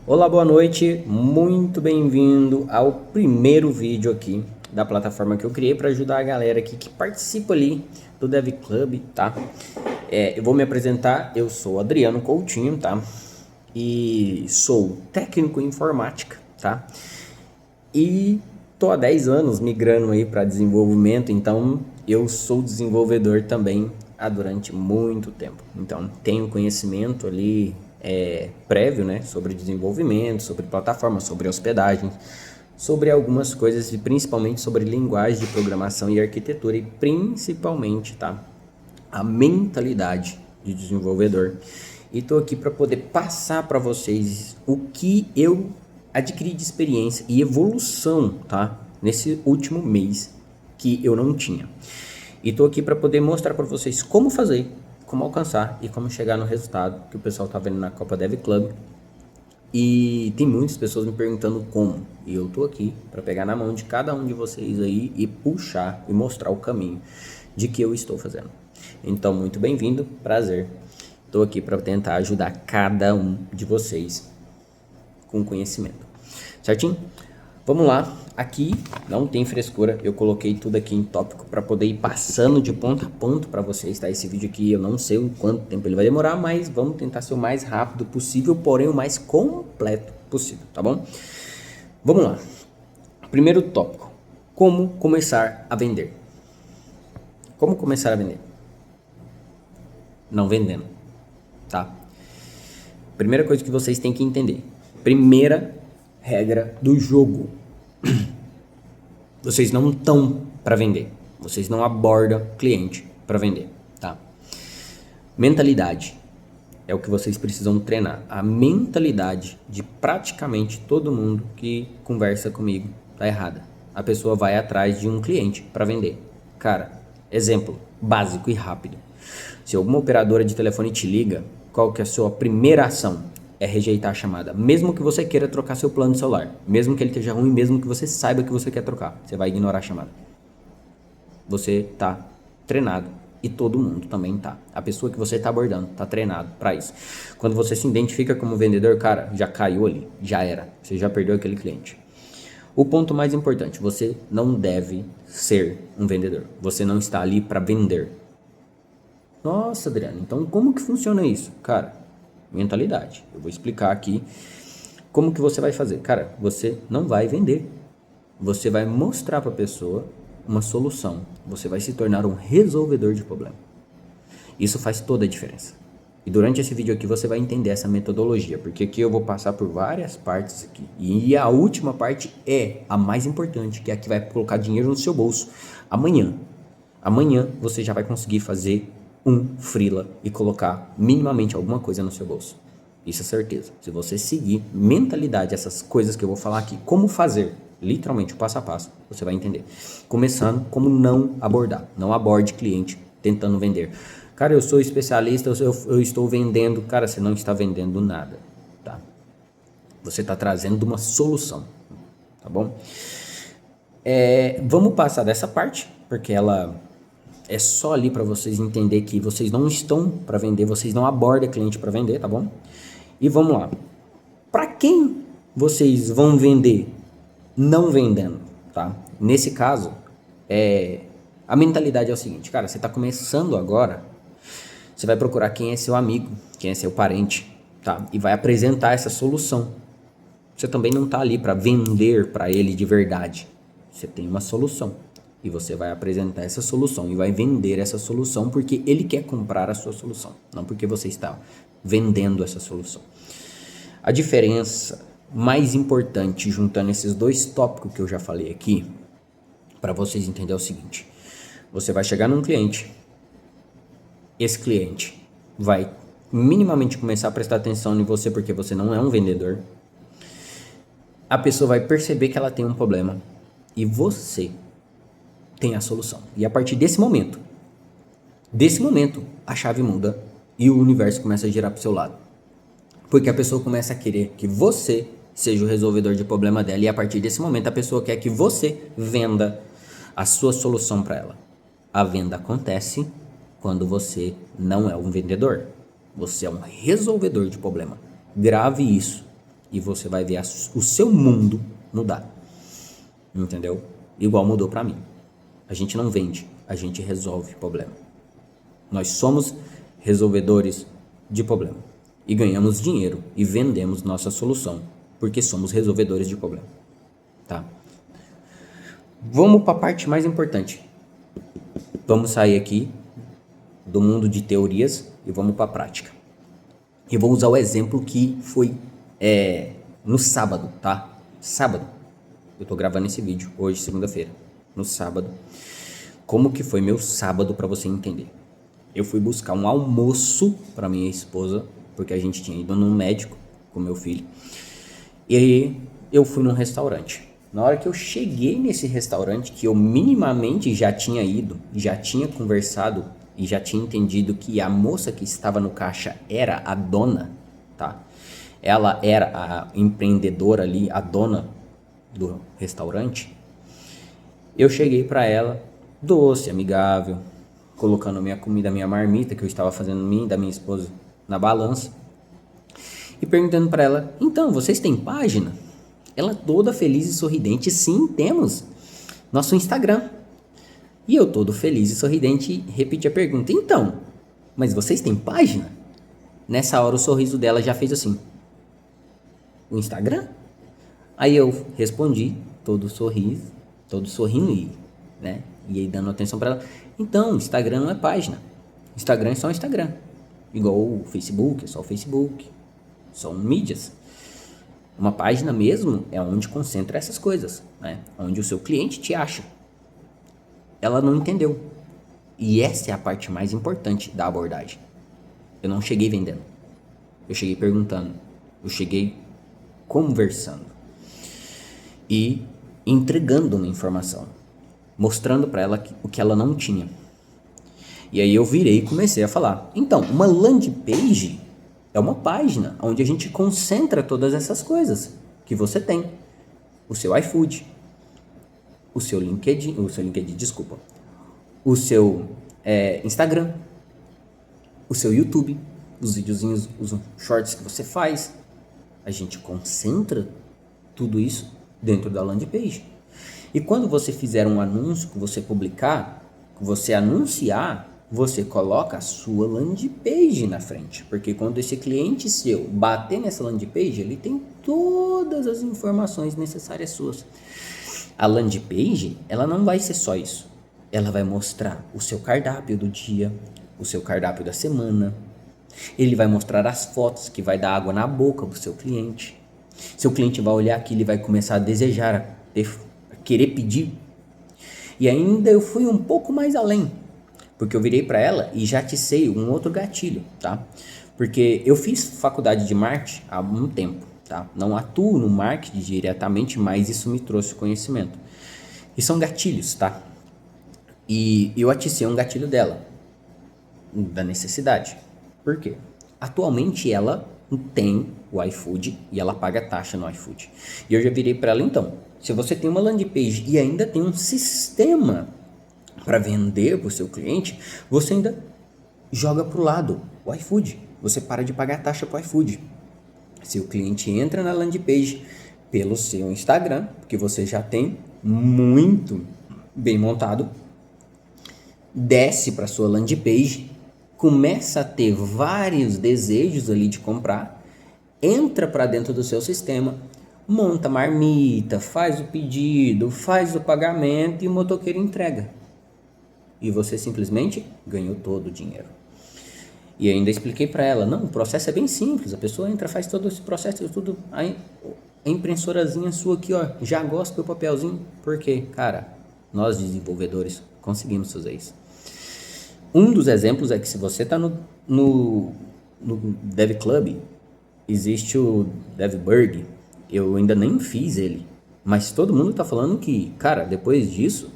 Olá, boa noite, muito bem-vindo ao primeiro vídeo aqui da plataforma que eu criei para ajudar a galera aqui que participa ali do Dev Club, tá? Eu vou me apresentar, eu sou Adriano Coutinho, tá? E sou técnico em informática, tá? E tô há 10 anos migrando aí para desenvolvimento, então eu sou desenvolvedor também durante muito tempo. Então tenho conhecimento ali prévio, né, sobre desenvolvimento, sobre plataforma, sobre hospedagem, sobre algumas coisas e principalmente sobre linguagem de programação e arquitetura e principalmente, tá, a mentalidade de desenvolvedor. E estou aqui para poder passar para vocês o que eu adquiri de experiência e evolução, tá? Nesse último mês que eu não tinha. E estou aqui para poder mostrar para vocês como fazer, como alcançar e como chegar no resultado que o pessoal tá vendo na Copa Dev Club. E tem muitas pessoas me perguntando como. E eu tô aqui para pegar na mão de cada um de vocês aí e puxar e mostrar o caminho de que eu estou fazendo. Então, muito bem-vindo, prazer. Estou aqui para tentar ajudar cada um de vocês com conhecimento. Certinho? Vamos lá. Aqui não tem frescura. Eu coloquei tudo aqui em tópico para poder ir passando de ponto a ponto para vocês, tá? Esse vídeo aqui eu não sei o quanto tempo ele vai demorar, mas vamos tentar ser o mais rápido possível, porém o mais completo possível, tá bom? Vamos lá. Primeiro tópico. Como começar a vender? Como começar a vender? Não vendendo, tá? Primeira coisa que vocês têm que entender. Primeira regra do jogo. Vocês não estão para vender. Vocês não abordam cliente para vender, tá? Mentalidade é o que vocês precisam treinar. A mentalidade de praticamente todo mundo que conversa comigo tá errada. A pessoa vai atrás de um cliente para vender. Cara, exemplo básico e rápido. Se alguma operadora de telefone te liga, qual que é a sua primeira ação? É rejeitar a chamada. Mesmo que você queira trocar seu plano de celular. Mesmo que ele esteja ruim, mesmo que você saiba que você quer trocar. Você vai ignorar a chamada. Você tá treinado. E todo mundo também tá. A pessoa que você tá abordando tá treinado para isso. Quando você se identifica como vendedor, cara, já caiu ali. Já era. Você já perdeu aquele cliente. O ponto mais importante. Você não deve ser um vendedor. Você não está ali para vender. Nossa, Adriano, então como que funciona isso? Cara, mentalidade. Eu vou explicar aqui como que você vai fazer. Cara, você não vai vender. Você vai mostrar para a pessoa uma solução. Você vai se tornar um resolvedor de problema. Isso faz toda a diferença. E durante esse vídeo aqui você vai entender essa metodologia, porque aqui eu vou passar por várias partes aqui. E a última parte é a mais importante, que é a que vai colocar dinheiro no seu bolso amanhã. Amanhã você já vai conseguir fazer um freela e colocar minimamente alguma coisa no seu bolso. Isso é certeza. Se você seguir mentalidade, essas coisas que eu vou falar aqui, como fazer, literalmente o passo a passo, você vai entender. Começando, como não abordar. Não aborde cliente tentando vender. Cara, eu sou especialista, eu estou vendendo. Cara, você não está vendendo nada, tá? Você está trazendo uma solução, tá bom? Vamos passar dessa parte, porque ela é só ali para vocês entender que vocês não estão para vender, vocês não abordam cliente para vender, tá bom? E vamos lá. Para quem vocês vão vender não vendendo, tá? Nesse caso, a mentalidade é o seguinte, cara, você tá começando agora, você vai procurar quem é seu amigo, quem é seu parente, tá? E vai apresentar essa solução. Você também não tá ali para vender para ele de verdade. Você tem uma solução. E você vai apresentar essa solução e vai vender essa solução porque ele quer comprar a sua solução, não porque você está vendendo essa solução. A diferença mais importante, juntando esses dois tópicos que eu já falei aqui, para vocês entenderem é o seguinte. Você vai chegar num cliente, esse cliente vai minimamente começar a prestar atenção em você porque você não é um vendedor. A pessoa vai perceber que ela tem um problema e você tem a solução. E a partir desse momento, a chave muda e o universo começa a girar para o seu lado. Porque a pessoa começa a querer que você seja o resolvedor de problema dela e a partir desse momento a pessoa quer que você venda a sua solução para ela. A venda acontece quando você não é um vendedor. Você é um resolvedor de problema. Grave isso. e você vai ver o seu mundo mudar. Entendeu? Igual mudou para mim. A gente não vende, a gente resolve problema. Nós somos resolvedores de problema e ganhamos dinheiro e vendemos nossa solução porque somos resolvedores de problema, tá? Vamos para a parte mais importante. Vamos sair aqui do mundo de teorias e vamos para a prática. Eu vou usar o exemplo que foi no sábado, tá? Sábado. Eu tô gravando esse vídeo hoje, segunda-feira, no sábado. Como que foi meu sábado para você entender? Eu fui buscar um almoço para minha esposa, porque a gente tinha ido num médico com meu filho. E aí eu fui num restaurante. Na hora que eu cheguei nesse restaurante, que eu minimamente já tinha ido, já tinha conversado e já tinha entendido que a moça que estava no caixa era a dona, tá? Ela era a empreendedora ali, a dona do restaurante. Eu cheguei para ela, doce, amigável, colocando minha comida, minha marmita que eu estava fazendo da minha esposa na balança e perguntando para ela: então, vocês têm página? Ela toda feliz e sorridente: sim, temos nosso Instagram. E eu todo feliz e sorridente repeti a pergunta: então, mas vocês têm página? Nessa hora o sorriso dela já fez assim: o Instagram? Aí eu respondi, todo sorriso, todo sorrindo né? E aí dando atenção para ela: então, Instagram não é página. Instagram é só Instagram. Igual o Facebook, é só o Facebook. São mídias. Uma página mesmo é onde concentra essas coisas, né? Onde o seu cliente te acha. Ela não entendeu. E essa é a parte mais importante da abordagem. Eu não cheguei vendendo. Eu cheguei perguntando. Eu cheguei conversando. E entregando uma informação. Mostrando para ela o que ela não tinha. E aí eu virei e comecei a falar: então, uma landing page é uma página onde a gente concentra todas essas coisas que você tem. O seu iFood, o seu LinkedIn, desculpa, o seu Instagram, o seu YouTube, os videozinhos, os shorts que você faz. A gente concentra tudo isso dentro da landing page. E quando você fizer um anúncio, que você publicar, que você anunciar, você coloca a sua landing page na frente. Porque quando esse cliente seu bater nessa landing page, ele tem todas as informações necessárias suas. A landing page, ela não vai ser só isso. Ela vai mostrar o seu cardápio do dia, o seu cardápio da semana. Ele vai mostrar as fotos que vai dar água na boca do seu cliente. Seu cliente vai olhar aquilo e vai começar a desejar, a querer pedir. E ainda eu fui um pouco mais além, porque eu virei para ela e já aticei um outro gatilho, tá? Porque eu fiz faculdade de marketing há um tempo, tá? Não atuo no marketing diretamente, mas isso me trouxe conhecimento. E são gatilhos, tá? E eu aticei um gatilho dela, da necessidade. Por quê? Atualmente ela tem o iFood e ela paga taxa no iFood. E eu já virei para ela: então, se você tem uma landing page e ainda tem um sistema para vender para o seu cliente, você ainda joga para o lado o iFood. Você para de pagar taxa para o iFood. Se o cliente entra na landing page pelo seu Instagram, porque você já tem muito bem montado, desce para sua landing page, começa a ter vários desejos ali de comprar, entra para dentro do seu sistema, monta marmita, faz o pedido, faz o pagamento e o motoqueiro entrega. E você simplesmente ganhou todo o dinheiro. E ainda expliquei para ela: não, o processo é bem simples, a pessoa entra, faz todo esse processo, tudo, a impressorazinha sua aqui, ó, já gosta do papelzinho, porque, cara, nós desenvolvedores conseguimos fazer isso. Um dos exemplos é que se você está no Dev Club, existe o DevBurg. Eu ainda nem fiz ele, mas todo mundo está falando que, cara, depois disso,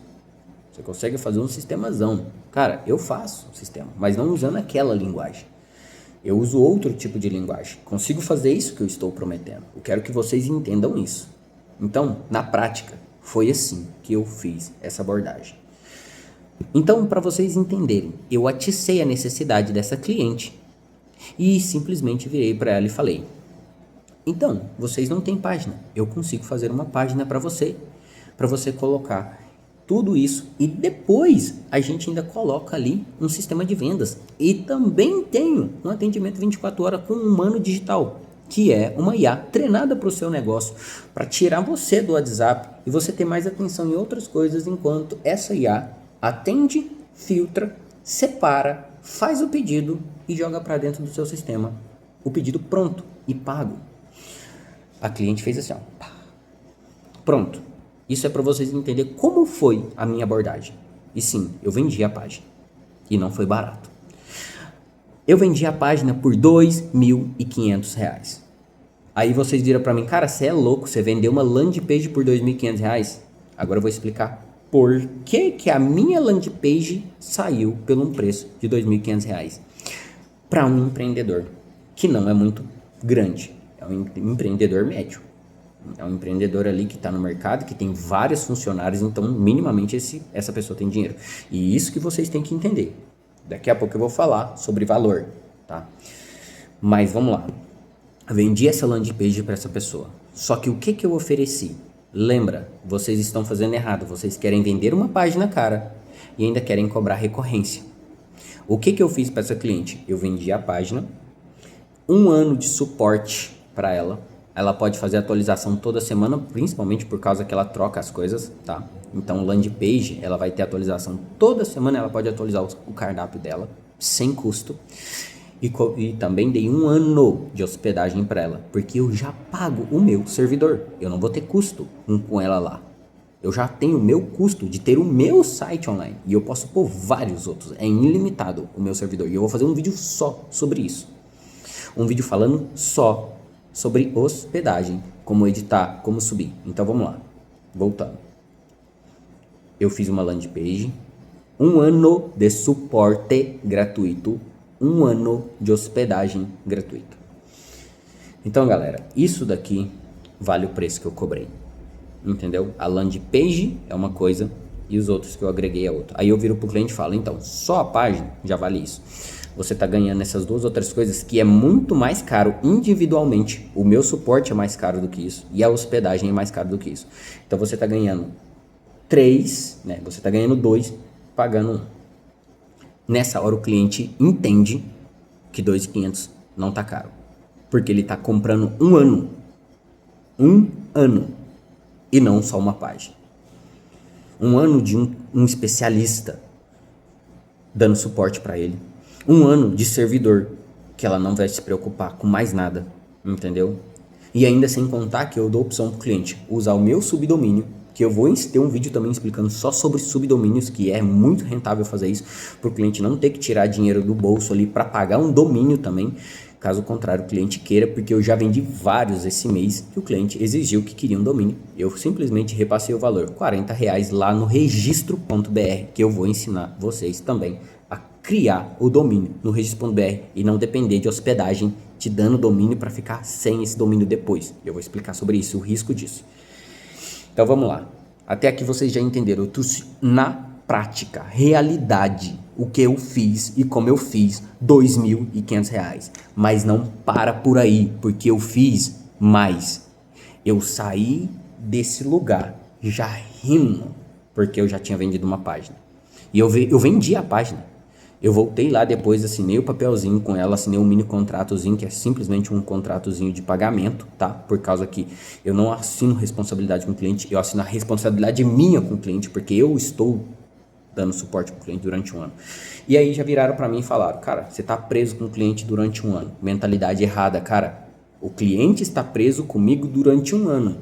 você consegue fazer um sistemazão. Cara, eu faço um sistema, mas não usando aquela linguagem. Eu uso outro tipo de linguagem. Consigo fazer isso que eu estou prometendo. Eu quero que vocês entendam isso. Então, na prática, foi assim que eu fiz essa abordagem. Então, para vocês entenderem, eu aticei a necessidade dessa cliente e simplesmente virei para ela e falei: Então, vocês não têm página. Eu consigo fazer uma página para você colocar tudo isso e depois a gente ainda coloca ali um sistema de vendas. E também tenho um atendimento 24 horas com um humano digital, que é uma IA treinada para o seu negócio, para tirar você do WhatsApp e você ter mais atenção em outras coisas, enquanto essa IA atende, filtra, separa, faz o pedido e joga para dentro do seu sistema o pedido pronto e pago. A cliente fez assim, ó, pronto. Isso é para vocês entenderem como foi a minha abordagem. E sim, eu vendi a página. E não foi barato. Eu vendi a página por R$2.500. Aí vocês viram para mim, cara, você é louco, você vendeu uma landing page por R$2.500? Agora eu vou explicar por que a minha landing page saiu pelo um preço de R$2.500 para um empreendedor que não é muito grande, é um empreendedor médio. É um empreendedor ali que está no mercado, que tem vários funcionários, então minimamente essa pessoa tem dinheiro. E isso que vocês têm que entender. Daqui a pouco eu vou falar sobre valor, tá? Mas vamos lá. Vendi essa landing page para essa pessoa. Só que o que eu ofereci? Lembra, vocês estão fazendo errado. Vocês querem vender uma página cara e ainda querem cobrar recorrência. O que eu fiz para essa cliente? Eu vendi a página, 1 ano de suporte para ela. Ela pode fazer atualização toda semana, principalmente por causa que ela troca as coisas, tá? Então, landing page, ela vai ter atualização toda semana, ela pode atualizar o cardápio dela, sem custo. E também dei 1 ano de hospedagem para ela, porque eu já pago o meu servidor. Eu não vou ter custo com ela lá. Eu já tenho o meu custo de ter o meu site online. E eu posso pôr vários outros. É ilimitado o meu servidor. E eu vou fazer um vídeo só sobre isso. Um vídeo falando só sobre hospedagem, como editar, como subir. Então vamos lá, voltando. Eu fiz uma landing page, 1 ano de suporte gratuito, 1 ano de hospedagem gratuita. Então galera, isso daqui vale o preço que eu cobrei, entendeu? A landing page é uma coisa e os outros que eu agreguei é outra. Aí eu viro pro cliente e falo, então, só a página já vale isso. Você está ganhando essas duas outras coisas que é muito mais caro individualmente. O meu suporte é mais caro do que isso e a hospedagem é mais caro do que isso. Então você está ganhando 3, né? Você está ganhando 2, pagando 1. Nessa hora o cliente entende que 2.500 não está caro, porque ele está comprando 1 ano. 1 ano e não só uma página. 1 ano de um especialista dando suporte para ele. 1 ano de servidor, que ela não vai se preocupar com mais nada, entendeu? E ainda sem contar que eu dou opção para o cliente usar o meu subdomínio, que eu vou ter um vídeo também explicando só sobre subdomínios, que é muito rentável fazer isso, para o cliente não ter que tirar dinheiro do bolso ali para pagar um domínio também, caso contrário o cliente queira, porque eu já vendi vários esse mês que o cliente exigiu que queria um domínio. Eu simplesmente repassei o valor, R$40 lá no registro.br, que eu vou ensinar vocês também criar o domínio no registro.br e não depender de hospedagem te dando domínio para ficar sem esse domínio depois. Eu vou explicar sobre isso, o risco disso. Então vamos lá. Até aqui vocês já entenderam. Eu trouxe na prática, realidade, o que eu fiz e como eu fiz R$2.500. Mas não para por aí, porque eu fiz mais. Eu saí desse lugar já rindo, porque eu já tinha vendido uma página. E eu vendi a página. Eu voltei lá depois, assinei o papelzinho com ela, assinei um mini contratozinho, que é simplesmente um contratozinho de pagamento, tá? Por causa que eu não assino responsabilidade com o cliente, eu assino a responsabilidade minha com o cliente, porque eu estou dando suporte para o cliente durante 1 ano. E aí já viraram para mim e falaram, cara, você tá preso com o cliente durante 1 ano. Mentalidade errada, cara. O cliente está preso comigo durante 1 ano,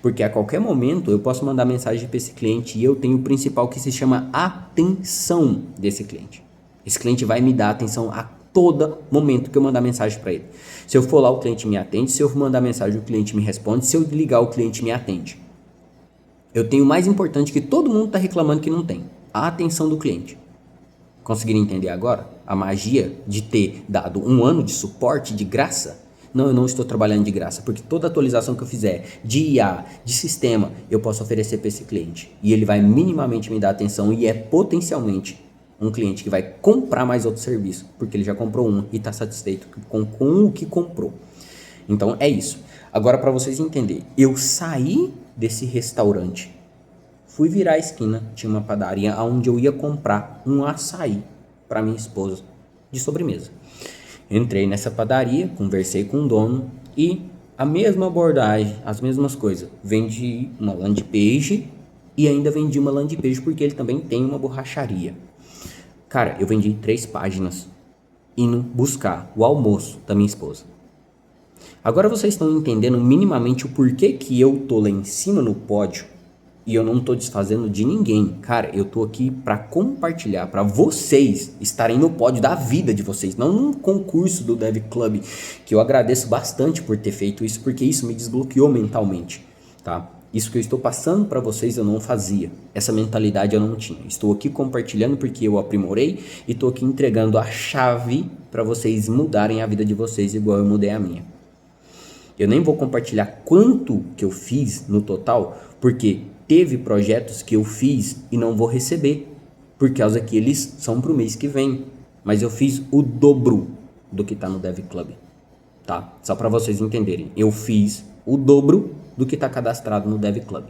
porque a qualquer momento eu posso mandar mensagem para esse cliente e eu tenho o principal que se chama atenção desse cliente. Esse cliente vai me dar atenção a todo momento que eu mandar mensagem para ele. Se eu for lá, o cliente me atende. Se eu mandar mensagem, o cliente me responde. Se eu ligar, o cliente me atende. Eu tenho o mais importante que todo mundo está reclamando que não tem. A atenção do cliente. Conseguiram entender agora a magia de ter dado 1 ano de suporte de graça? Não, eu não estou trabalhando de graça, porque toda atualização que eu fizer de IA, de sistema, eu posso oferecer para esse cliente. E ele vai minimamente me dar atenção e é potencialmente um cliente que vai comprar mais outro serviço, porque ele já comprou um e está satisfeito com o que comprou. Então é isso. Agora, para vocês entenderem, eu saí desse restaurante, fui virar a esquina, tinha uma padaria onde eu ia comprar um açaí para minha esposa de sobremesa. Entrei nessa padaria, conversei com o dono e a mesma abordagem, as mesmas coisas. Vendi uma landing page e ainda vendi uma landing page porque ele também tem uma borracharia. Cara, eu vendi 3 páginas indo buscar o almoço da minha esposa. Agora vocês estão entendendo minimamente o porquê que eu tô lá em cima no pódio e eu não tô desfazendo de ninguém. Cara, eu tô aqui para compartilhar, para vocês estarem no pódio da vida de vocês, não num concurso do Dev Club, que eu agradeço bastante por ter feito isso, porque isso me desbloqueou mentalmente, tá? Isso que eu estou passando para vocês eu não fazia, essa mentalidade eu não tinha. Estou aqui compartilhando porque eu aprimorei e estou aqui entregando a chave para vocês mudarem a vida de vocês igual eu mudei a minha. Eu nem vou compartilhar quanto que eu fiz no total, porque teve projetos que eu fiz e não vou receber, por causa que eles são pro mês que vem. Mas eu fiz o dobro do que tá no Dev Club, tá? Só para vocês entenderem. Eu fiz o dobro do que tá cadastrado no Dev Club.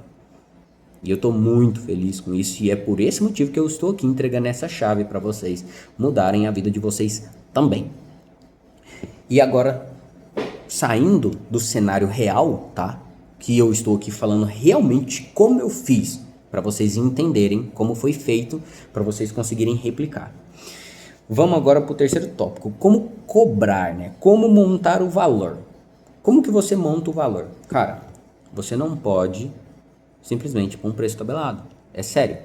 E eu tô muito feliz com isso e é por esse motivo que eu estou aqui entregando essa chave para vocês mudarem a vida de vocês também. E agora, saindo do cenário real, tá? Que eu estou aqui falando realmente como eu fiz, para vocês entenderem como foi feito, para vocês conseguirem replicar. Vamos agora para o terceiro tópico, como cobrar, né? Como montar o valor. Como que você monta o valor? Cara, você não pode simplesmente pôr um preço tabelado. É sério.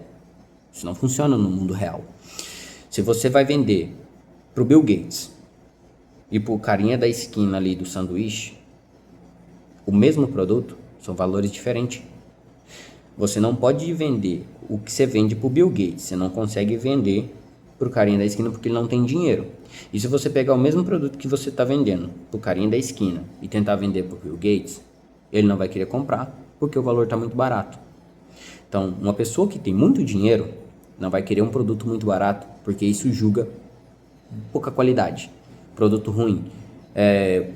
Isso não funciona no mundo real. Se você vai vender para o Bill Gates e pro carinha da esquina ali do sanduíche, o mesmo produto, são valores diferentes. Você não pode vender o que você vende pro Bill Gates, você não consegue vender pro carinha da esquina porque ele não tem dinheiro. E se você pegar o mesmo produto que você está vendendo pro carinha da esquina e tentar vender pro Bill Gates, ele não vai querer comprar porque o valor está muito barato. Então, uma pessoa que tem muito dinheiro não vai querer um produto muito barato porque isso julga pouca qualidade. Produto ruim,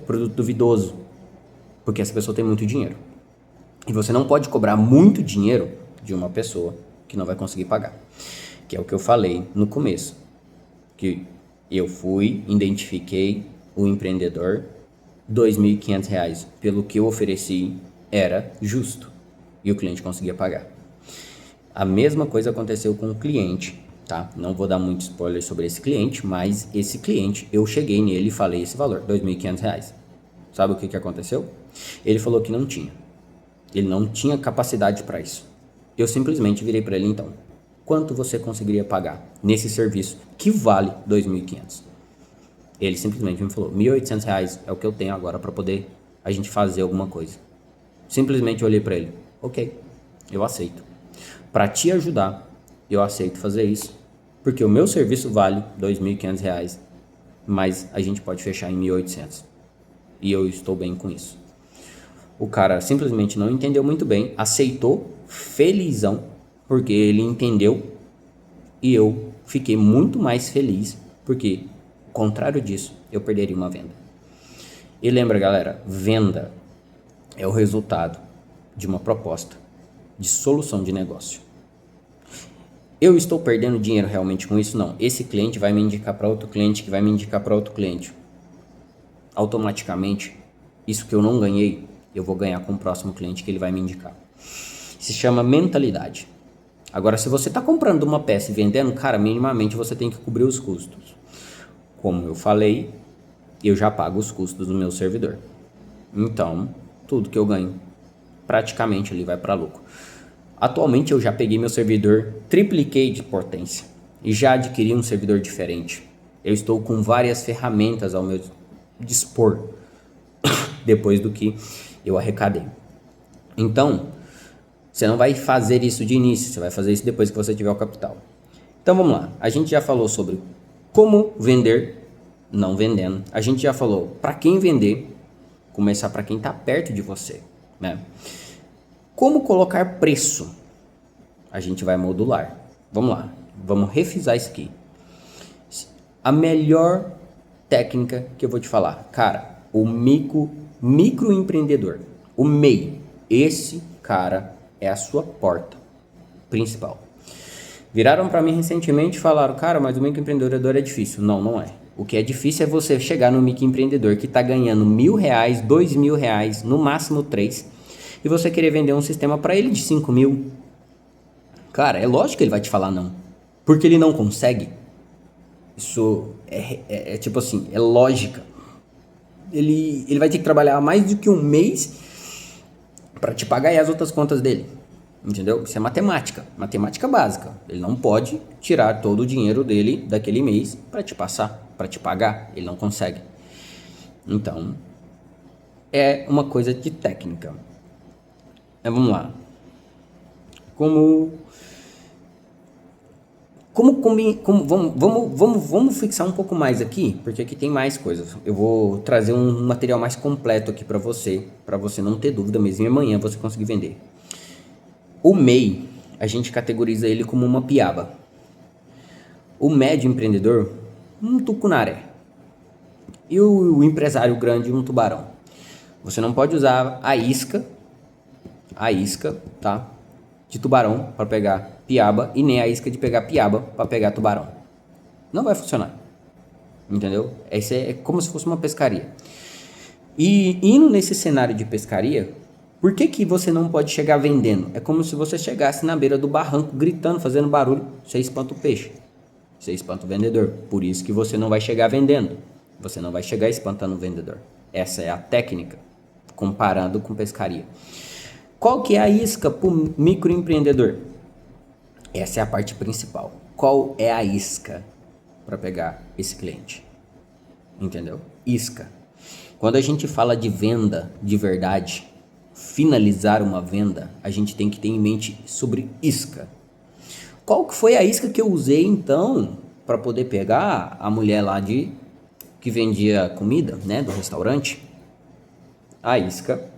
produto duvidoso, porque essa pessoa tem muito dinheiro. E você não pode cobrar muito dinheiro de uma pessoa que não vai conseguir pagar. Que é o que eu falei no começo. Que eu identifiquei o empreendedor, R$ 2.500 pelo que eu ofereci era justo. E o cliente conseguia pagar. A mesma coisa aconteceu com o cliente. Tá? Não vou dar muito spoiler sobre esse cliente, mas esse cliente, eu cheguei nele e falei esse valor, R$ 2.500. Sabe o que aconteceu? Ele falou que não tinha. Ele não tinha capacidade para isso. Eu simplesmente virei para ele, então, quanto você conseguiria pagar nesse serviço que vale R$ 2.500? Ele simplesmente me falou, R$ 1.800 é o que eu tenho agora para poder a gente fazer alguma coisa. Simplesmente eu olhei para ele, ok, eu aceito. Para te ajudar, eu aceito fazer isso, porque o meu serviço vale R$ 2.500, mas a gente pode fechar em 1.800. E eu estou bem com isso. O cara simplesmente não entendeu muito bem, aceitou, felizão, porque ele entendeu e eu fiquei muito mais feliz, porque, ao contrário disso, eu perderia uma venda. E lembra, galera, venda é o resultado de uma proposta de solução de negócio. Eu estou perdendo dinheiro realmente com isso? Não. Esse cliente vai me indicar para outro cliente, que vai me indicar para outro cliente. Automaticamente, isso que eu não ganhei, eu vou ganhar com o próximo cliente que ele vai me indicar. Se chama mentalidade. Agora, se você está comprando uma peça e vendendo, cara, minimamente você tem que cobrir os custos. Como eu falei, eu já pago os custos do meu servidor. Então, tudo que eu ganho, praticamente ali vai para lucro. Atualmente eu já peguei meu servidor, tripliquei de potência e já adquiri um servidor diferente. Eu estou com várias ferramentas ao meu dispor depois do que eu arrecadei. Então, você não vai fazer isso de início, você vai fazer isso depois que você tiver o capital. Então vamos lá, a gente já falou sobre como vender, não vendendo. A gente já falou para quem vender, começar para quem está perto de você, né? Como colocar preço? A gente vai modular. Vamos lá, vamos refisar isso aqui. A melhor técnica que eu vou te falar, cara, o microempreendedor. O MEI, esse cara é a sua porta principal. Viraram para mim recentemente e falaram, cara, mas o microempreendedor é difícil. Não, não é. O que é difícil é você chegar no microempreendedor que está ganhando R$1.000, R$2.000, no máximo 3, e você querer vender um sistema para ele de 5.000. Cara, é lógico que ele vai te falar não. Porque ele não consegue. Isso é tipo assim, é lógica. Ele vai ter que trabalhar mais do que um mês para te pagar e as outras contas dele. Entendeu? Isso é matemática, matemática básica. Ele não pode tirar todo o dinheiro dele daquele mês para te passar, para te pagar. Ele não consegue. Então, é uma coisa de técnica. Vamos lá. Vamos fixar um pouco mais aqui, porque aqui tem mais coisas. Eu vou trazer um material mais completo aqui para você não ter dúvida mesmo, e amanhã você conseguir vender. O MEI, a gente categoriza ele como uma piaba. O médio empreendedor, um tucunaré. E o empresário grande, um tubarão. Você não pode usar a isca, tá? De tubarão para pegar piaba e nem a isca de pegar piaba para pegar tubarão. Não vai funcionar. Entendeu? Esse é como se fosse uma pescaria. E indo nesse cenário de pescaria, por que você não pode chegar vendendo? É como se você chegasse na beira do barranco gritando, fazendo barulho, você espanta o peixe. Você espanta o vendedor. Por isso que você não vai chegar vendendo. Você não vai chegar espantando o vendedor. Essa é a técnica, comparando com pescaria. Qual que é a isca para o microempreendedor? Essa é a parte principal. Qual é a isca para pegar esse cliente? Entendeu? Isca. Quando a gente fala de venda de verdade, finalizar uma venda, a gente tem que ter em mente sobre isca. Qual que foi a isca que eu usei então para poder pegar a mulher lá que vendia comida, né, do restaurante? A isca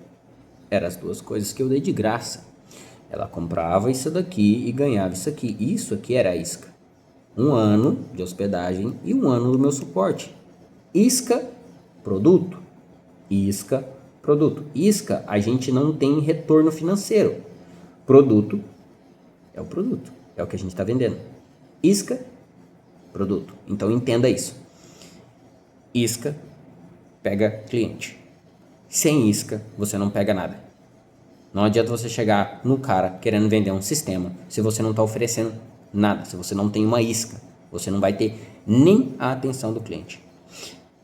era as duas coisas que eu dei de graça. Ela comprava isso daqui e ganhava isso aqui. Isso aqui era a isca. 1 ano de hospedagem e 1 ano do meu suporte. Isca, produto. Isca, produto. Isca, a gente não tem retorno financeiro. Produto é o produto. É o que a gente está vendendo. Isca, produto. Então entenda isso. Isca, pega cliente. Sem isca, você não pega nada. Não adianta você chegar no cara querendo vender um sistema se você não está oferecendo nada, se você não tem uma isca. Você não vai ter nem a atenção do cliente.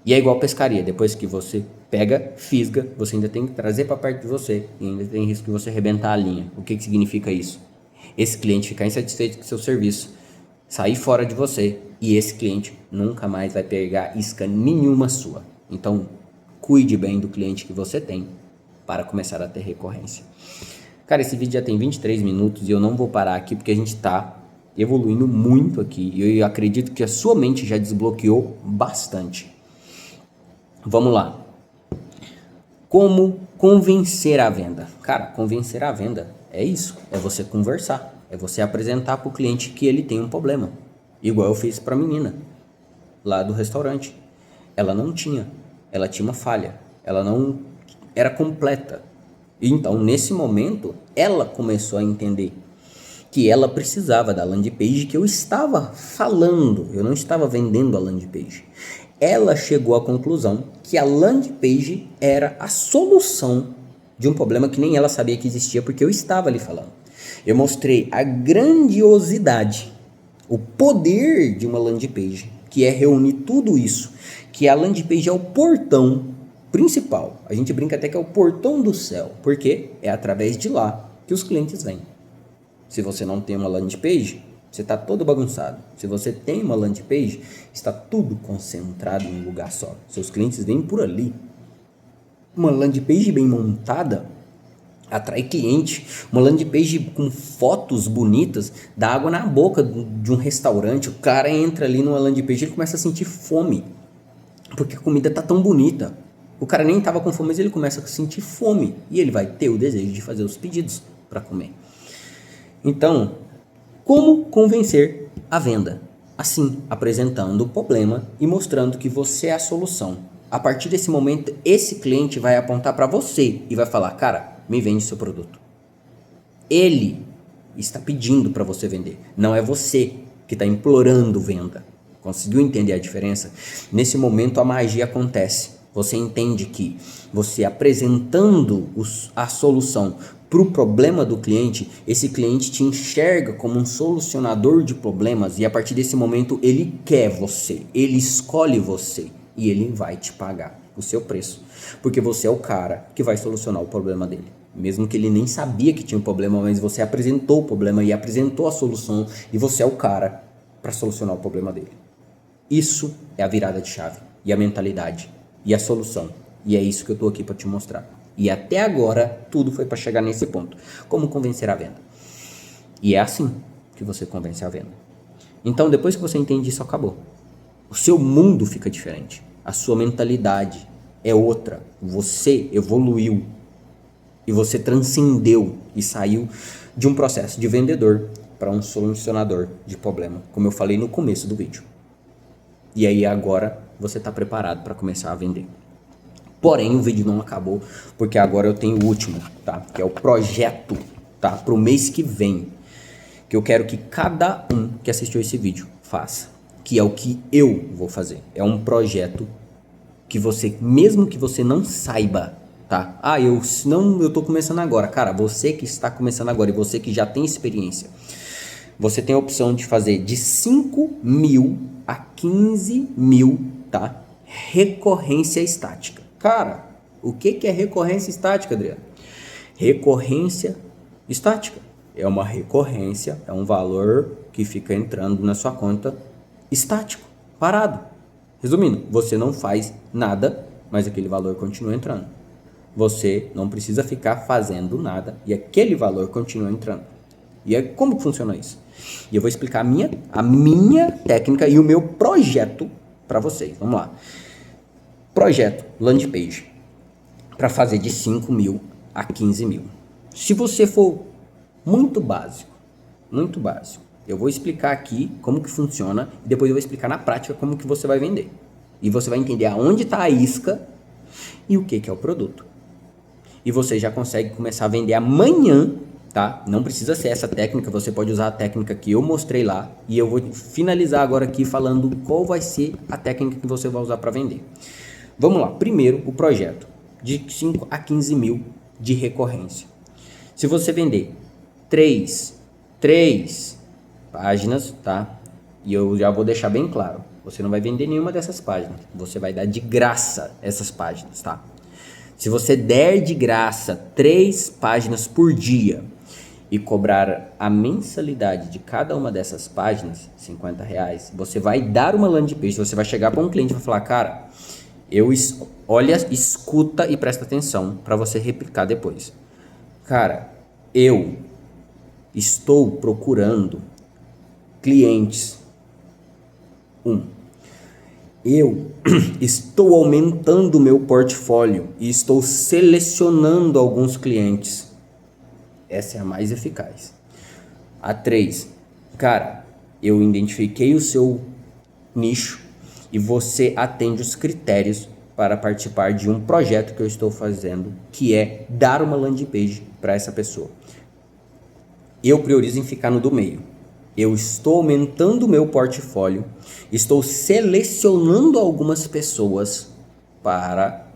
E é igual pescaria. Depois que você pega, fisga, você ainda tem que trazer para perto de você e ainda tem risco de você arrebentar a linha. O que significa isso? Esse cliente ficar insatisfeito com o seu serviço, sair fora de você e esse cliente nunca mais vai pegar isca nenhuma sua. Então, cuide bem do cliente que você tem para começar a ter recorrência. Cara, esse vídeo já tem 23 minutos e eu não vou parar aqui porque a gente está evoluindo muito aqui e eu acredito que a sua mente já desbloqueou bastante. Vamos lá. Como convencer a venda? Cara, convencer a venda é isso, é você conversar, é você apresentar para o cliente que ele tem um problema. Igual eu fiz para a menina lá do restaurante. Ela não tinha, ela tinha uma falha, ela não era completa. Então, nesse momento, ela começou a entender que ela precisava da landing page que eu estava falando, eu não estava vendendo a landing page. Ela chegou à conclusão que a landing page era a solução de um problema que nem ela sabia que existia, porque eu estava ali falando. Eu mostrei a grandiosidade, o poder de uma landing page, que é reunir tudo isso, que a landing page é o portão principal. A gente brinca até que é o portão do céu, porque é através de lá que os clientes vêm. Se você não tem uma landing page, você está todo bagunçado. Se você tem uma landing page, está tudo concentrado em um lugar só. Seus clientes vêm por ali. Uma landing page bem montada atrai cliente. Uma landing page com fotos bonitas dá água na boca de um restaurante. O cara entra ali numa landing page e ele começa a sentir fome, porque a comida está tão bonita. O cara nem estava com fome, mas ele começa a sentir fome e ele vai ter o desejo de fazer os pedidos para comer. Então, como convencer a venda? Assim, apresentando o problema e mostrando que você é a solução. A partir desse momento, esse cliente vai apontar para você e vai falar, cara, me vende seu produto. Ele está pedindo para você vender, não é você que está implorando venda. Conseguiu entender a diferença? Nesse momento a magia acontece. Você entende que você apresentando a solução para o problema do cliente, esse cliente te enxerga como um solucionador de problemas e a partir desse momento ele quer você, ele escolhe você e ele vai te pagar o seu preço, porque você é o cara que vai solucionar o problema dele. Mesmo que ele nem sabia que tinha um problema, mas você apresentou o problema e apresentou a solução e você é o cara para solucionar o problema dele. Isso é a virada de chave e a mentalidade e a solução. E é isso que eu estou aqui para te mostrar. E até agora, tudo foi para chegar nesse ponto. Como convencer a venda. E é assim que você convence a venda. Então, depois que você entende isso, acabou. O seu mundo fica diferente. A sua mentalidade é outra. Você evoluiu. E você transcendeu e saiu de um processo de vendedor para um solucionador de problema. Como eu falei no começo do vídeo. E aí agora você está preparado para começar a vender. Porém, o vídeo não acabou, porque agora eu tenho o último, tá? Que é o projeto, tá? Para o mês que vem. Que eu quero que cada um que assistiu esse vídeo faça. Que é o que eu vou fazer. É um projeto que você, mesmo que você não saiba, tá? Eu tô começando agora. Cara, você que está começando agora e você que já tem experiência, você tem a opção de fazer de 5.000 a 15.000, tá? Recorrência estática. Cara, o que é recorrência estática, Adriano? Recorrência estática é uma recorrência, é um valor que fica entrando na sua conta estático, parado. Resumindo, você não faz nada, mas aquele valor continua entrando. Você não precisa ficar fazendo nada e aquele valor continua entrando. E aí, como funciona isso? E eu vou explicar a minha técnica e o meu projeto para vocês. Vamos lá. Projeto landing page para fazer de 5.000 a 15.000. Se você for muito básico, eu vou explicar aqui como que funciona e depois eu vou explicar na prática como que você vai vender. E você vai entender aonde está a isca e o que é o produto. E você já consegue começar a vender amanhã, tá? Não precisa ser essa técnica, você pode usar a técnica que eu mostrei lá e eu vou finalizar agora aqui falando qual vai ser a técnica que você vai usar para vender. Vamos lá, primeiro o projeto de 5 a 15.000 de recorrência. Se você vender 3 páginas, tá? E eu já vou deixar bem claro, você não vai vender nenhuma dessas páginas, você vai dar de graça essas páginas, tá? Se você der de graça 3 páginas por dia e cobrar a mensalidade de cada uma dessas páginas, R$50, você vai dar uma landing page, você vai chegar para um cliente e vai falar, cara, olha, escuta e presta atenção para você replicar depois. Cara, eu estou procurando clientes. Eu estou aumentando o meu portfólio e estou selecionando alguns clientes. Essa é a mais eficaz. A 3, cara, eu identifiquei o seu nicho e você atende os critérios para participar de um projeto que eu estou fazendo, que é dar uma landing page para essa pessoa. Eu priorizo em ficar no do meio. Eu estou aumentando o meu portfólio, estou selecionando algumas pessoas para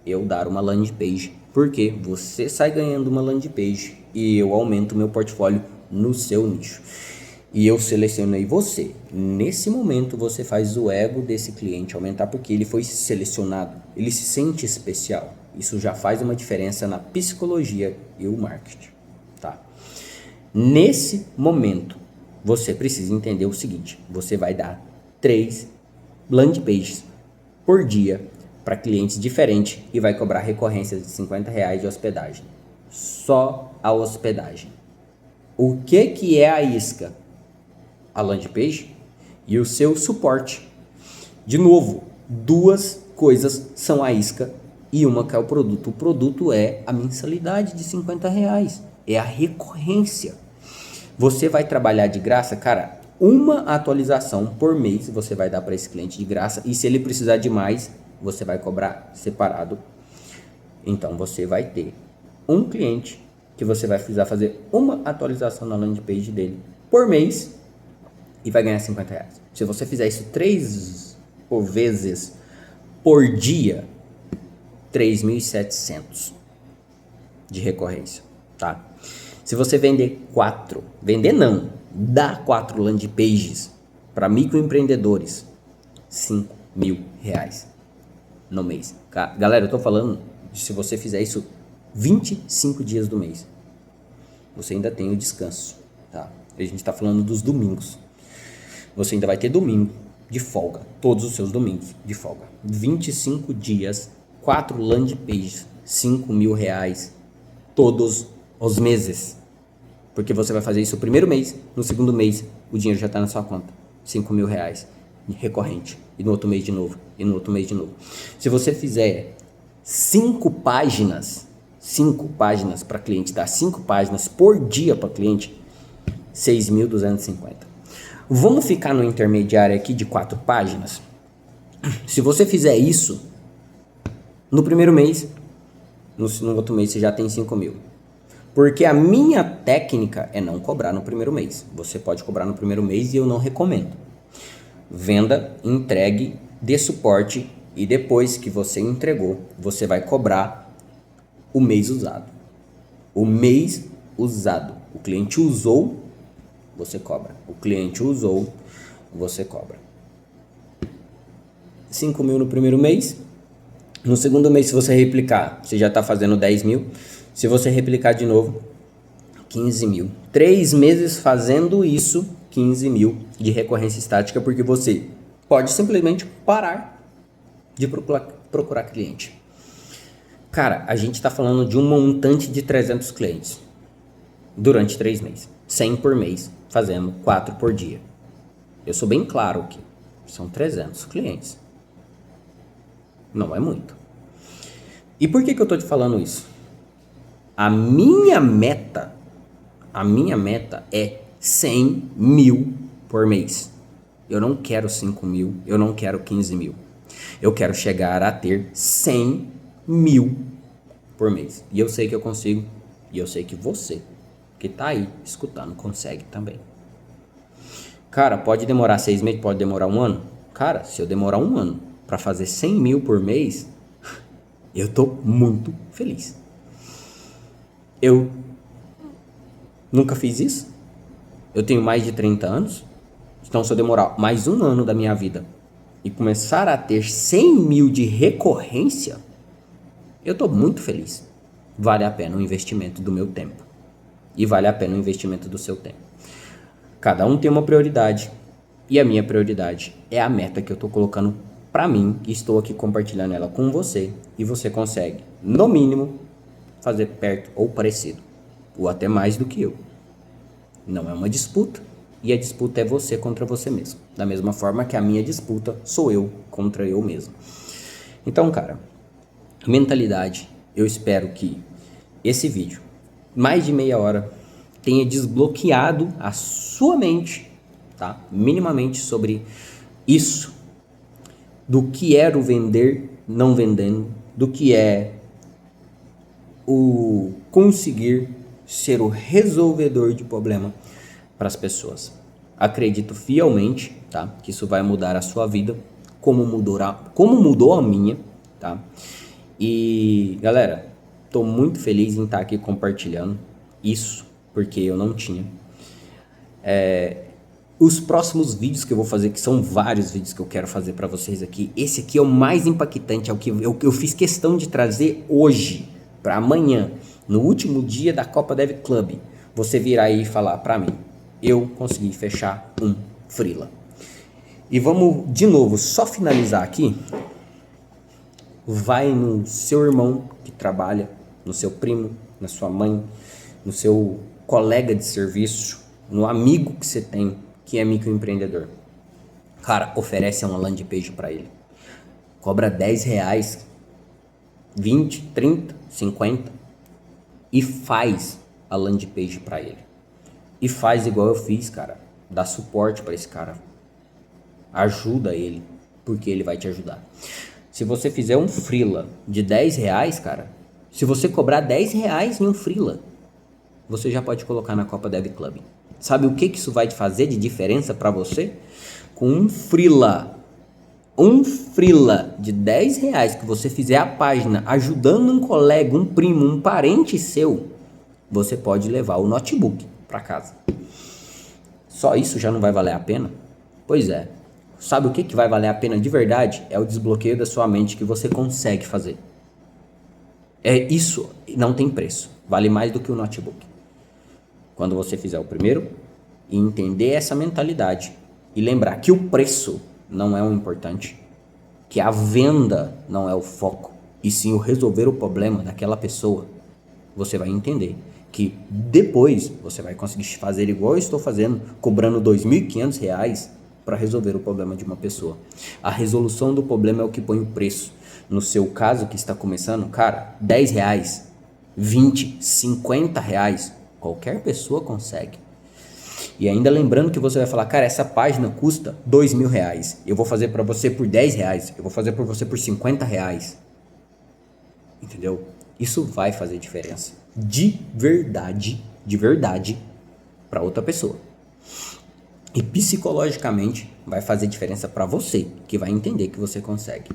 eu dar uma landing page, porque você sai ganhando uma landing page e eu aumento o meu portfólio no seu nicho. E eu selecionei você. Nesse momento você faz o ego desse cliente aumentar porque ele foi selecionado, ele se sente especial. Isso já faz uma diferença na psicologia e o marketing, tá? Nesse momento, você precisa entender o seguinte, você vai dar 3 landing pages por dia para clientes diferentes e vai cobrar recorrências de R$50 de hospedagem. Só a hospedagem. O que é a isca? A landing page e o seu suporte. De novo, 2 coisas são a isca e uma que é o produto. O produto é a mensalidade de R$50. É a recorrência. Você vai trabalhar de graça, cara, uma atualização por mês você vai dar para esse cliente de graça e se ele precisar de mais, você vai cobrar separado. Então você vai ter um cliente que você vai precisar fazer uma atualização na landing page dele por mês e vai ganhar R$50. Se você fizer isso 3 vezes por dia, 3.700 de recorrência, tá? Se você vender dá 4 landing pages para microempreendedores, R$5.000 no mês. Galera, eu tô falando de se você fizer isso 25 dias do mês, você ainda tem o descanso, tá? A gente tá falando dos domingos. Você ainda vai ter domingo de folga, todos os seus domingos de folga. 25 dias, 4 landing pages, R$5.000 todos os meses. Porque você vai fazer isso no primeiro mês, no segundo mês o dinheiro já está na sua conta. R$5.000 recorrente. E no outro mês de novo. E no outro mês de novo. Se você fizer 5 páginas para cliente, dá 5 páginas por dia para cliente, 6.250. Vamos ficar no intermediário aqui de 4 páginas? Se você fizer isso no primeiro mês, no outro mês você já tem 5.000. Porque a minha técnica é não cobrar no primeiro mês. Você pode cobrar no primeiro mês e eu não recomendo. Venda, entregue, dê suporte e depois que você entregou, você vai cobrar o mês usado. O mês usado. O cliente usou, você cobra. O cliente usou, você cobra. 5.000 no primeiro mês. No segundo mês, se você replicar, você já está fazendo 10.000. Se você replicar de novo, 15.000. 3 meses fazendo isso, 15.000 de recorrência estática, porque você pode simplesmente parar de procurar cliente. Cara, a gente está falando de um montante de 300 clientes durante 3 meses. 100 por mês, fazendo 4 por dia. Eu sou bem claro aqui. São 300 clientes. Não é muito. E por que eu estou te falando isso? A minha meta é 100.000 por mês. Eu não quero 5.000, eu não quero 15.000. Eu quero chegar a ter 100.000 por mês. E eu sei que eu consigo, e eu sei que você, que tá aí escutando, consegue também. Cara, pode demorar 6 meses, pode demorar 1 ano. Cara, se eu demorar 1 ano para fazer 100.000 por mês, eu tô muito feliz. Eu nunca fiz isso. Eu tenho mais de 30 anos. Então, se eu demorar mais 1 ano da minha vida e começar a ter 100.000 de recorrência, eu tô muito feliz. Vale a pena o investimento do meu tempo. E vale a pena o investimento do seu tempo. Cada um tem uma prioridade. E a minha prioridade é a meta que eu tô colocando pra mim. E estou aqui compartilhando ela com você. E você consegue, no mínimo, fazer perto ou parecido. Ou até mais do que eu. Não é uma disputa. E a disputa é você contra você mesmo. Da mesma forma que a minha disputa sou eu contra eu mesmo. Então, cara, mentalidade. Eu espero que esse vídeo, mais de meia hora, tenha desbloqueado a sua mente, tá? Minimamente sobre isso. Do que é o vender não vendendo. Do que é o conseguir ser o resolvedor de problema para as pessoas. Acredito fielmente, tá? Que isso vai mudar a sua vida, como mudou a minha, tá? E galera, tô muito feliz em estar aqui compartilhando isso, porque eu não tinha. Os próximos vídeos que eu vou fazer, que são vários vídeos que eu quero fazer para vocês aqui, esse aqui é o mais impactante, é o que eu fiz questão de trazer hoje para amanhã, no último dia da Copa Dev Club, você vir aí e falar para mim, eu consegui fechar um freela. E vamos de novo, só finalizar aqui. Vai no seu irmão que trabalha, no seu primo, na sua mãe, no seu colega de serviço, no amigo que você tem que é microempreendedor. Cara, oferece uma landing page para ele. Cobra R$10, 20, 30, 50 e faz a landing page para ele. E faz igual eu fiz, cara. Dá suporte para esse cara. Ajuda ele, porque ele vai te ajudar. Se você fizer um freela de R$10, cara, se você cobrar R$10 em um freela, você já pode colocar na Copa Dev Club. Sabe o que isso vai fazer de diferença para você? Com um freela de R$10 que você fizer a página ajudando um colega, um primo, um parente seu, você pode levar o notebook para casa. Só isso já não vai valer a pena? Pois é. Sabe o que vai valer a pena de verdade? É o desbloqueio da sua mente que você consegue fazer. É isso, não tem preço. Vale mais do que o notebook. Quando você fizer o primeiro e entender essa mentalidade e lembrar que o preço não é o importante, que a venda não é o foco, e sim o resolver o problema daquela pessoa, você vai entender que depois você vai conseguir fazer igual eu estou fazendo, cobrando R$2.500 para resolver o problema de uma pessoa. A resolução do problema é o que põe o preço. No seu caso que está começando, cara, R$10, 20, R$50, qualquer pessoa consegue. E ainda lembrando que você vai falar, cara, essa página custa R$2.000. Eu vou fazer para você por R$10. Eu vou fazer por você por R$50. Entendeu? Isso vai fazer diferença. De verdade, para outra pessoa. E psicologicamente vai fazer diferença para você, que vai entender que você consegue.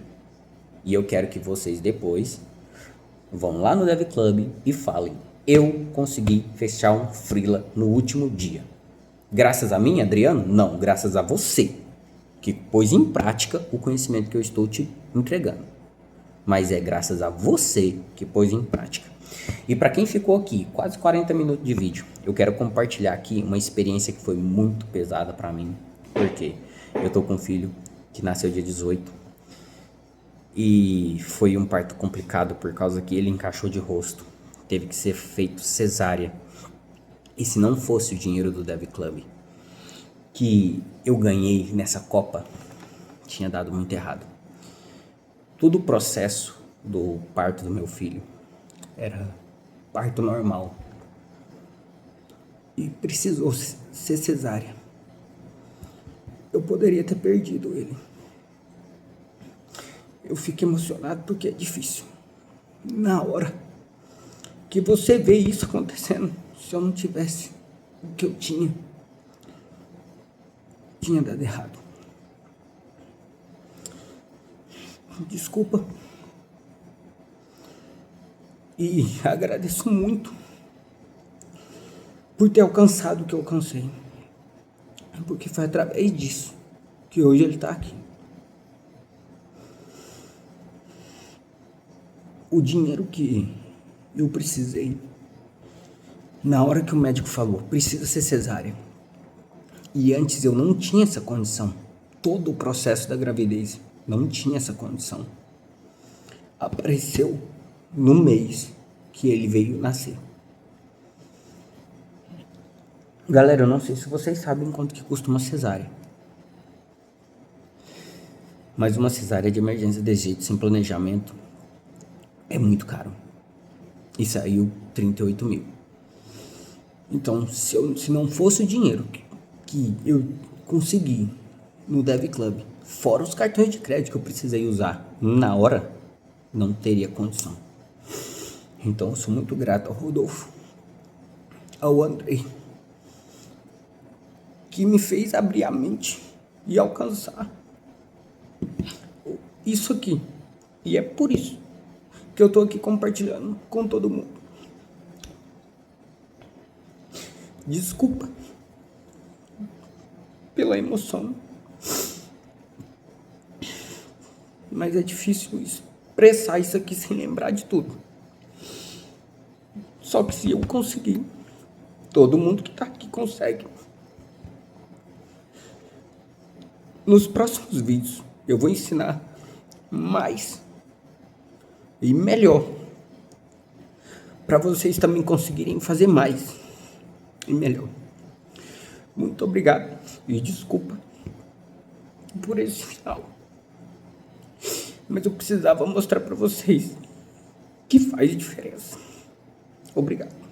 E eu quero que vocês depois vão lá no Dev Club e falem, eu consegui fechar um freela no último dia. Graças a mim, Adriano? Não, graças a você, que pôs em prática o conhecimento que eu estou te entregando. Mas é graças a você que pôs em prática. E para quem ficou aqui, quase 40 minutos de vídeo, eu quero compartilhar aqui uma experiência que foi muito pesada para mim. Porque eu tô com um filho que nasceu dia 18 e foi um parto complicado por causa que ele encaixou de rosto. Teve que ser feito cesárea. E se não fosse o dinheiro do Dev Club que eu ganhei nessa Copa, tinha dado muito errado. Todo o processo do parto do meu filho era parto normal e precisou ser cesárea. Eu poderia ter perdido ele. Eu fico emocionado porque é difícil. Na hora que você vê isso acontecendo, se eu não tivesse o que eu tinha dado errado. Desculpa. E agradeço muito por ter alcançado o que eu alcancei. Porque foi através disso que hoje ele está aqui. O dinheiro que eu precisei, na hora que o médico falou, precisa ser cesárea. E antes eu não tinha essa condição. Todo o processo da gravidez não tinha essa condição. Apareceu no mês que ele veio nascer. Galera, eu não sei se vocês sabem quanto que custa uma cesárea. Mas uma cesárea de emergência desse jeito, sem planejamento, é muito caro. E saiu 38 mil. Então, se não fosse o dinheiro que eu consegui no Dev Club, fora os cartões de crédito que eu precisei usar na hora, não teria condição. Então, eu sou muito grato ao Rodolfo, ao Andrei, que me fez abrir a mente e alcançar isso aqui. E é por isso que eu tô aqui compartilhando com todo mundo. Desculpa pela emoção, mas é difícil expressar isso aqui sem lembrar de tudo. Só que se eu conseguir, todo mundo que tá aqui consegue. Nos próximos vídeos eu vou ensinar mais e melhor para vocês também conseguirem fazer mais e melhor. Muito obrigado e desculpa por esse final, mas eu precisava mostrar para vocês que faz diferença. Obrigado.